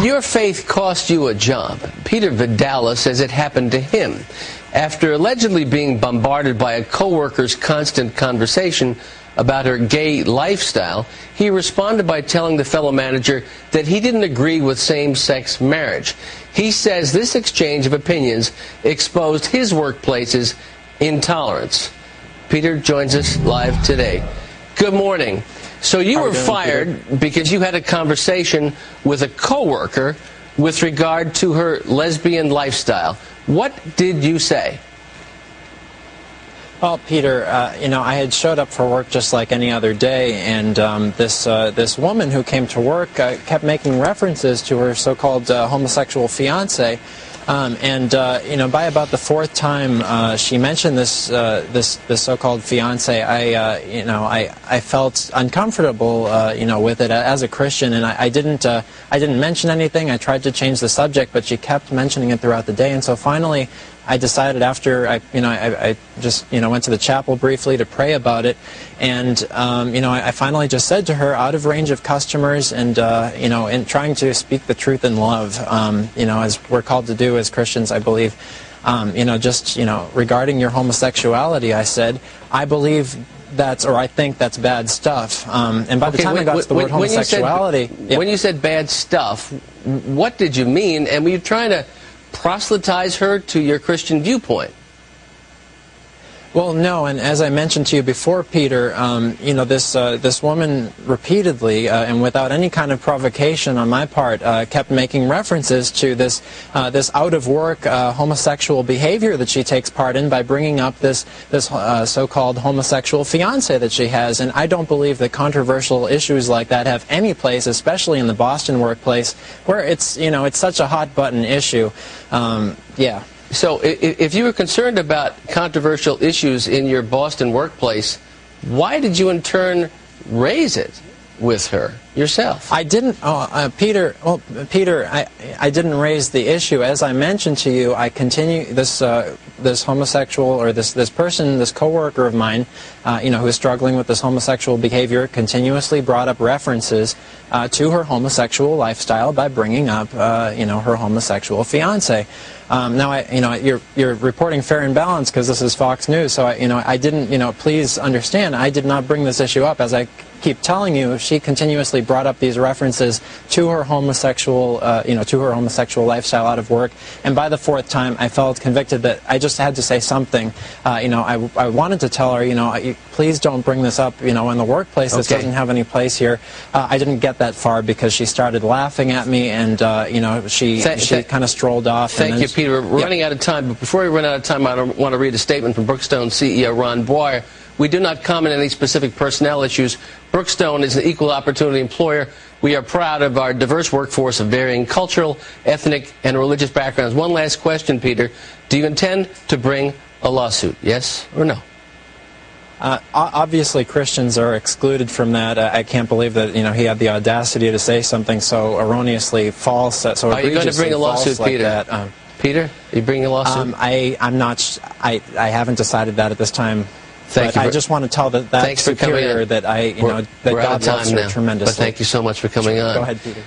Did your faith cost you a job? Peter Vidala says it happened to him. After allegedly being bombarded by a coworker's constant conversation about her gay lifestyle, he responded by telling the fellow manager that he didn't agree with same-sex marriage. He says this exchange of opinions exposed his workplace's intolerance. Peter joins us live today. Good morning. So you were fired because you had a conversation with a coworker with regard to her lesbian lifestyle. What did you say? Well, Peter, I had showed up for work just like any other day, and this woman who came to work kept making references to her so-called homosexual fiance. By about the fourth time she mentioned this so-called fiance, I felt uncomfortable, with it as a Christian, and I didn't mention anything. I tried to change the subject, but she kept mentioning it throughout the day, and so finally I decided after I just went to the chapel briefly to pray about it, and I finally just said to her, out of range of customers, and and trying to speak the truth in love, as we're called to do as Christians, I believe, regarding your homosexuality, I said, I believe I think that's bad stuff. And by the time I got to the word homosexuality, when you said bad stuff, what did you mean? And were you trying to proselytize her to your Christian viewpoint? Well, no, and as I mentioned to you before, Peter, this woman repeatedly and without any kind of provocation on my part kept making references to this out of work homosexual behavior that she takes part in by bringing up this so-called homosexual fiance that she has. And I don't believe that controversial issues like that have any place, especially in the Boston workplace, where it's such a hot button issue. Yeah. So if you were concerned about controversial issues in your Boston workplace, why did you in turn raise it with her yourself? I didn't, Peter, I didn't raise the issue. As I mentioned to you, I continue, this homosexual, or this person, this coworker of mine, who is struggling with this homosexual behavior, continuously brought up references to her homosexual lifestyle by bringing up, her homosexual fiance. Now, you're reporting fair and balanced because this is Fox News, so I didn't, please understand, I did not bring this issue up. As I keep telling you, she continuously brought up these references to her homosexual, lifestyle out of work. And by the fourth time, I felt convicted that I just had to say something. I wanted to tell her, please don't bring this up, in the workplace. This doesn't have any place here. I didn't get that far because she started laughing at me, and she kind of strolled off. Thank you, Peter. We're running out of time, but before we run out of time, I want to read a statement from Brookstone CEO Ron Boyer. We do not comment on any specific personnel issues. Brookstone is an equal opportunity employer. We are proud of our diverse workforce of varying cultural, ethnic, and religious backgrounds. One last question, Peter. Do you intend to bring a lawsuit, yes or no? Obviously, Christians are excluded from that. I can't believe that he had the audacity to say something so erroneously false, so egregiously false. Are you going to bring a lawsuit, like Peter? That. Peter, are you bringing a lawsuit? I'm not. I haven't decided that at this time. Thank you. I just want to tell that superior that we're that God loves her tremendously. But thank you so much for coming on. Go ahead, Peter.